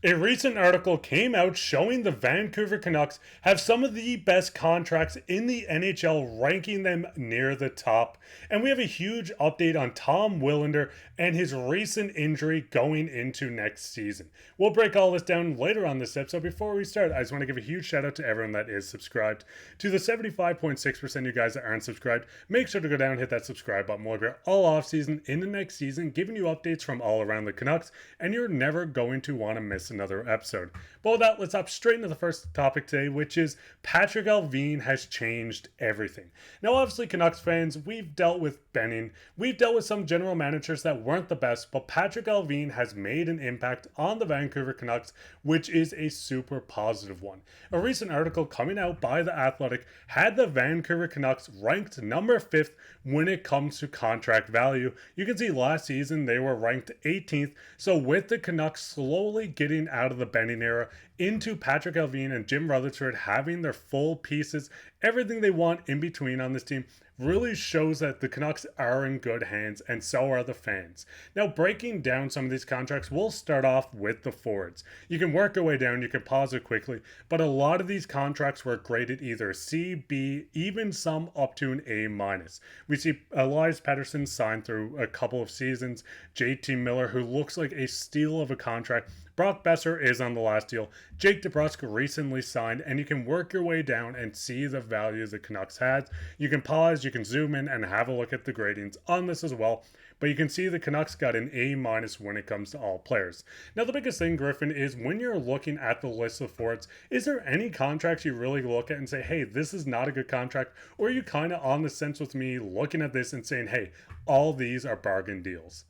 A recent article came out showing the Vancouver Canucks have some of the best contracts in the NHL, ranking them near the top. And we have a huge update on Tom Willander and his recent injury going into next season. We'll break all this down later on this episode. Before we start, I just want to give a huge shout out to everyone that is subscribed. To the 75.6% of you guys that aren't subscribed, make sure to go down and hit that subscribe button. We'll be here all off season in the next season, giving you updates from all around the Canucks, and you're never going to want to miss another episode. But with that, let's hop straight into the first topic today, which is Patrik Allvin has changed everything. Now, obviously, Canucks fans, we've dealt with Benning, we've dealt with some general managers that weren't the best, but Patrik Allvin has made an impact on the Vancouver Canucks, which is a super positive one. A recent article coming out by The Athletic had the Vancouver Canucks ranked number 5th when it comes to contract value. You can see last season they were ranked 18th, so with the Canucks slowly getting out of the Benning era into Patrik Allvin and Jim Rutherford having their full pieces, everything they want in between on this team, really shows that the Canucks are in good hands, and so are the fans. Now, breaking down some of these contracts, we'll start off with the forwards. You can work your way down, you can pause it quickly, but a lot of these contracts were graded either C, B, even some up to an A-. We see Elias Pettersson signed through a couple of seasons, JT Miller, who looks like a steal of a contract. Brock Boeser is on the last deal. Jake DeBrusk recently signed, and you can work your way down and see the value the Canucks had. You can pause, you can zoom in and have a look at the gradings on this as well. But you can see the Canucks got an A- when it comes to all players. Now, the biggest thing, Griffin, is when you're looking at the list of forwards, is there any contracts you really look at and say, hey, this is not a good contract? Or are you kind of on the sense with me looking at this and saying, hey, all these are bargain deals?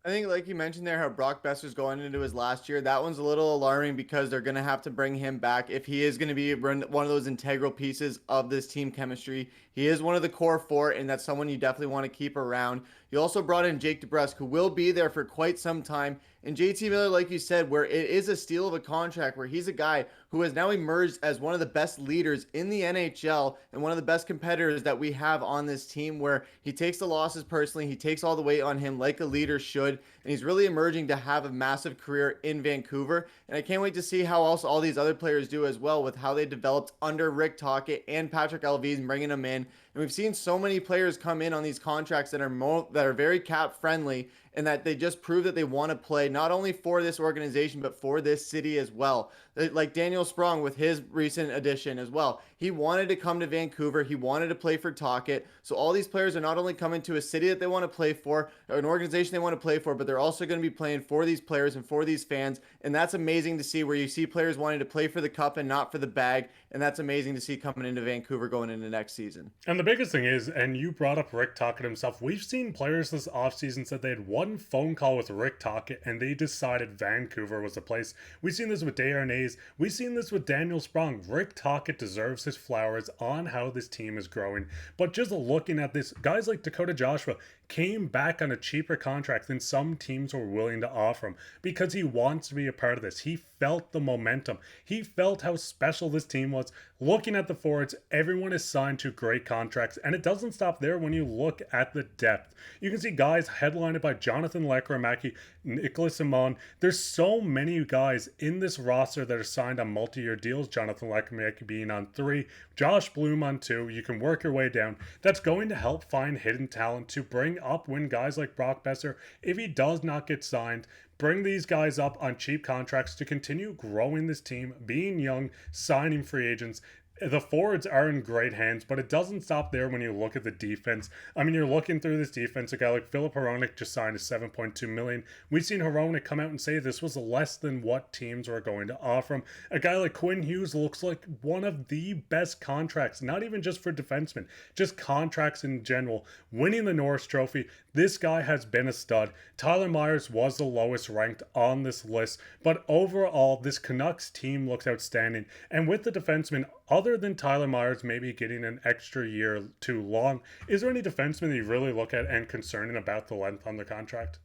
I think, like you mentioned there, how Brock Boeser's going into his last year, that one's a little alarming because they're going to have to bring him back if he is going to be one of those integral pieces of this team chemistry. He is one of the core four, and that's someone you definitely want to keep around. You also brought in Jake DeBrusk, who will be there for quite some time. And JT Miller, like you said, where it is a steal of a contract, where he's a guy who has now emerged as one of the best leaders in the NHL and one of the best competitors that we have on this team, where he takes the losses personally, he takes all the weight on him like a leader should, and he's really emerging to have a massive career in Vancouver. And I can't wait to see how else all these other players do as well, with how they developed under Rick Tocchet and Patrik Allvin, bringing them in. And we've seen so many players come in on these contracts that are very cap friendly, and that they just prove that they want to play not only for this organization but for this city as well. Like Daniel Sprong with his recent addition as well. He wanted to come to Vancouver. He wanted to play for Tocchet. So all these players are not only coming to a city that they want to play for, or an organization they want to play for, but they're also going to be playing for these players and for these fans. And that's amazing to see, where you see players wanting to play for the cup and not for the bag. And that's amazing to see coming into Vancouver going into next season. And the biggest thing is, and you brought up Rick Tocchet himself, we've seen players this offseason said they had one phone call with Rick Tocchet and they decided Vancouver was the place. We've seen this with Desharnais. We've seen this with Daniel Sprong. Rick Tocchet deserves his flowers on how this team is growing. But just looking at this, guys like Dakota Joshua came back on a cheaper contract than some teams were willing to offer him because he wants to be a part of this. He felt the momentum. He felt how special this team was. Looking at the forwards, everyone is signed to great contracts, and it doesn't stop there when you look at the depth. You can see guys headlined by Jonathan Lekramaki, Nicholas Simon. There's so many guys in this roster that are signed on multi-year deals. Jonathan Lekramaki being on 3, Josh Bloom on 2. You can work your way down. That's going to help find hidden talent to bring up when guys like Brock Boeser, if he does not get signed, bring these guys up on cheap contracts to continue growing this team, being young, signing free agents. The forwards are in great hands, but it doesn't stop there when you look at the defense. I mean, you're looking through this defense, a guy like Filip Hronek just signed a $7.2 million. We've seen Hronek come out and say this was less than what teams were going to offer him. A guy like Quinn Hughes looks like one of the best contracts, not even just for defensemen, just contracts in general. Winning the Norris Trophy, this guy has been a stud. Tyler Myers was the lowest ranked on this list, but overall, this Canucks team looks outstanding. And with the defensemen, other than Tyler Myers maybe getting an extra year too long, is there any defenseman that you really look at and concerning about the length on the contract?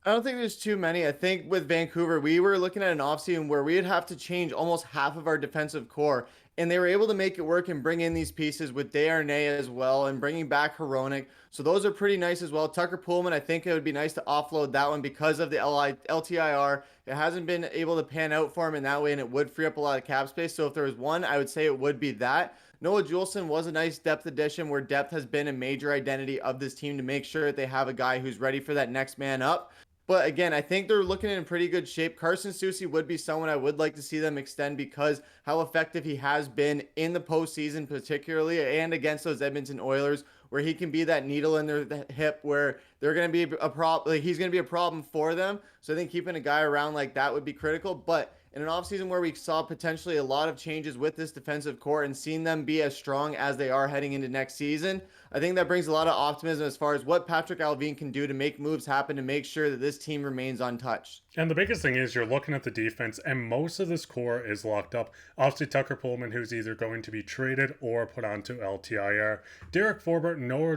I don't think there's too many. I think with Vancouver, we were looking at an offseason where we'd have to change almost half of our defensive core. And they were able to make it work and bring in these pieces with Desharnais as well and bringing back Hronek. So those are pretty nice as well. Tucker Pullman, I think it would be nice to offload that one because of the LTIR. It hasn't been able to pan out for him in that way, and it would free up a lot of cap space. So if there was one, I would say it would be that. Noah Juleson was a nice depth addition where depth has been a major identity of this team to make sure that they have a guy who's ready for that next man up. But again, I think they're looking in pretty good shape. Carson Soucy would be someone I would like to see them extend because how effective he has been in the postseason, particularly and against those Edmonton Oilers, where he can be that needle in their hip, where they're going to be a problem. Like he's going to be a problem for them. So I think keeping a guy around like that would be critical. But in an offseason where we saw potentially a lot of changes with this defensive core and seeing them be as strong as they are heading into next season, I think that brings a lot of optimism as far as what Patrik Allvin can do to make moves happen to make sure that this team remains untouched. And the biggest thing is you're looking at the defense, and most of this core is locked up. Obviously, Tucker Pullman, who's either going to be traded or put onto LTIR. Derek Forbort, Noah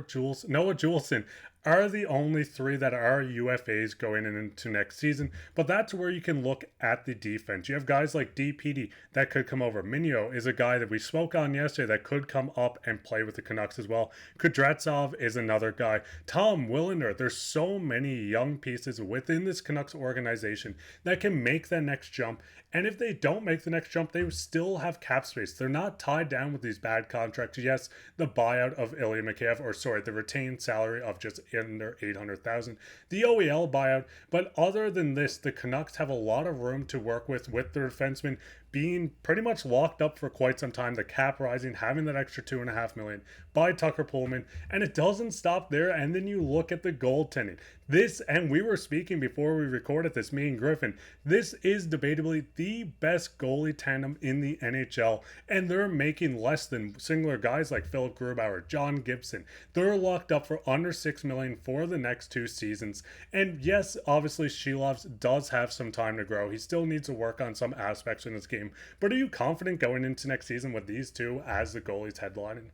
Juleson are the only three that are UFAs going into next season. But that's where you can look at the defense. You have guys like DPD that could come over. Minio is a guy that we spoke on yesterday that could come up and play with the Canucks as well. Kudratsov is another guy. Tom Willander. There's so many young pieces within this Canucks organization that can make that next jump. And if they don't make the next jump, they still have cap space. They're not tied down with these bad contracts. Yes, the buyout of Ilya Mikheyev, or sorry, the retained salary of just under 800,000, the OEL buyout. But other than this, the Canucks have a lot of room to work with their defensemen being pretty much locked up for quite some time. The cap rising, having that extra $2.5 million by Tucker Pullman, and it doesn't stop there. And then you look at the goaltending. This, and we were speaking before we recorded this, me and Griffin, this is debatably the best goalie tandem in the NHL, and they're making less than singular guys like Philip Grubauer, John Gibson. They're locked up for under $6 million for the next 2 seasons. And yes, obviously Shilovs does have some time to grow. He still needs to work on some aspects in his game. But are you confident going into next season with these two as the goalies headlining?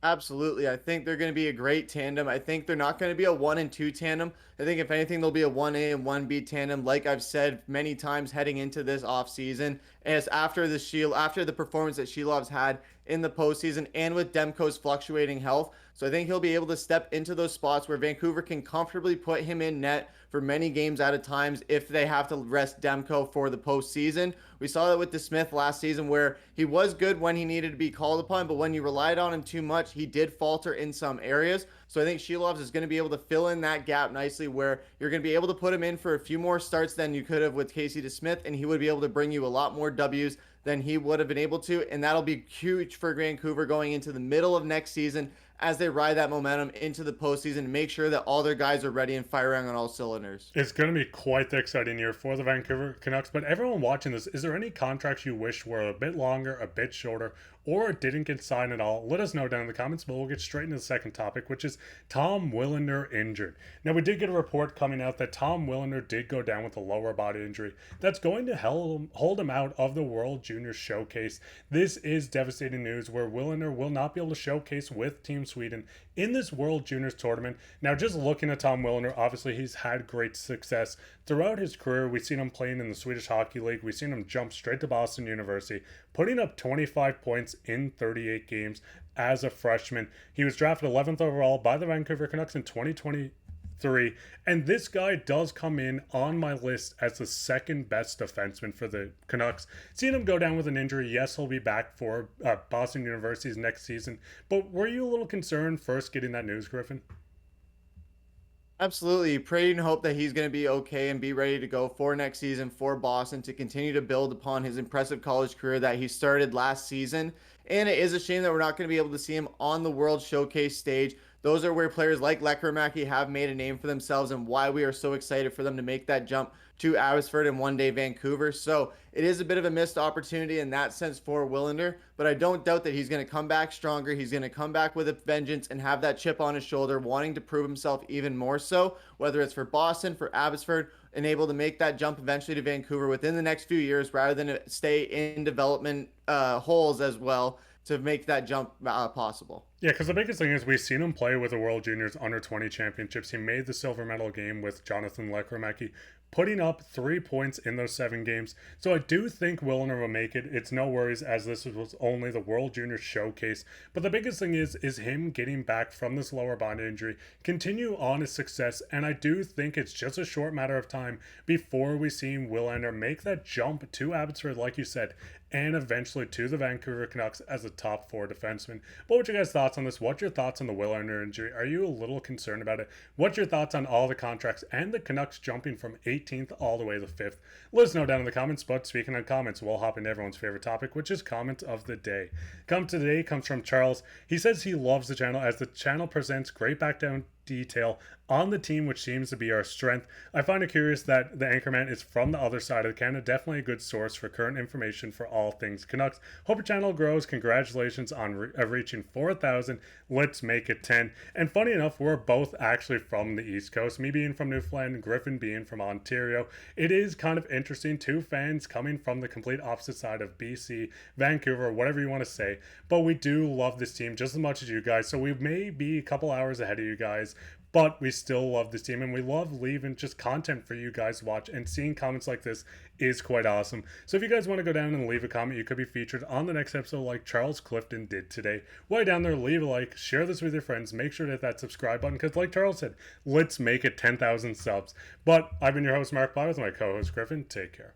Absolutely. I think they're going to be a great tandem. I think they're not going to be a 1 and 2 tandem. I think if anything, they'll be a 1A and 1B tandem, like I've said many times heading into this offseason. As after the performance that Shilov's had in the postseason and with Demko's fluctuating health. So I think he'll be able to step into those spots where Vancouver can comfortably put him in net for many games at a time if they have to rest Demko for the postseason. We saw that with DeSmith last season where he was good when he needed to be called upon, but when you relied on him too much, he did falter in some areas. So I think Shilovs is going to be able to fill in that gap nicely where you're going to be able to put him in for a few more starts than you could have with Casey DeSmith, and he would be able to bring you a lot more W's than he would have been able to, and that'll be huge for Vancouver going into the middle of next season as they ride that momentum into the postseason and make sure that all their guys are ready and firing on all cylinders. It's going to be quite the exciting year for the Vancouver Canucks, but everyone watching this, is there any contracts you wish were a bit longer, a bit shorter, or didn't get signed at all? Let us know down in the comments, but we'll get straight into the second topic, which is Tom Willander injured. Now, we did get a report coming out that Tom Willander did go down with a lower body injury that's going to hold him out of the World Junior Showcase. This is devastating news where Willander will not be able to showcase with Team Sweden in this World Juniors tournament. Now, just looking at Tom Willander, obviously he's had great success throughout his career. We've seen him playing in the Swedish Hockey League. We've seen him jump straight to Boston University, putting up 25 points in 38 games as a freshman. He was drafted 11th overall by the Vancouver Canucks in 2023, and this guy does come in on my list as the second best defenseman for the Canucks. Seeing him go down with an injury, yes, he'll be back for Boston University's next season, but were you a little concerned first getting that news, Griffin? Absolutely. Pray and hope that he's going to be okay and be ready to go for next season for Boston to continue to build upon his impressive college career that he started last season. And it is a shame that we're not going to be able to see him on the World Showcase stage. Those are where players like Lekkerimäki have made a name for themselves and why we are so excited for them to make that jump to Abbotsford and one day Vancouver. So it is a bit of a missed opportunity in that sense for Willander, but I don't doubt that he's going to come back stronger. He's going to come back with a vengeance and have that chip on his shoulder, wanting to prove himself even more so, whether it's for Boston, for Abbotsford, and able to make that jump eventually to Vancouver within the next few years rather than stay in development holes as well to make that jump possible. Yeah, because the biggest thing is we've seen him play with the World Juniors under 20 championships. He made the silver medal game with Jonathan Lekramecki, putting up 3 points in those 7 games. So I do think Willander will make it. It's no worries, as this was only the World Junior showcase. But the biggest thing is him getting back from this lower body injury, continue on his success, and I do think it's just a short matter of time before we see Willander make that jump to Abbotsford, like you said, and eventually to the Vancouver Canucks as a top 4 defenseman. What were your guys' thoughts on this? What's your thoughts on the Willander injury? Are you a little concerned about it? What's your thoughts on all the contracts and the Canucks jumping from 18th all the way to 5th? Let us know down in the comments. But speaking of comments, we'll hop into everyone's favorite topic, which is comment of the day. Comment today comes from Charles. He says he loves the channel as the channel presents great backdown detail on the team, which seems to be our strength. I find it curious that the anchorman is from the other side of Canada. Definitely a good source for current information for all things Canucks. Hope your channel grows. Congratulations on reaching 4,000. Let's make it 10. And funny enough, we're both actually from the East Coast. Me being from Newfoundland, Griffin being from Ontario. It is kind of interesting. 2 fans coming from the complete opposite side of BC, Vancouver, whatever you want to say. But we do love this team just as much as you guys. So we may be a couple hours ahead of you guys, but we still love this team, and we love leaving just content for you guys to watch, and seeing comments like this is quite awesome. So if you guys want to go down and leave a comment, you could be featured on the next episode like Charles Clifton did today. While down there, leave a like, share this with your friends, make sure to hit that subscribe button, because like Charles said, let's make it 10,000 subs. But I've been your host, Mark Pye, with my co-host Griffin. Take care.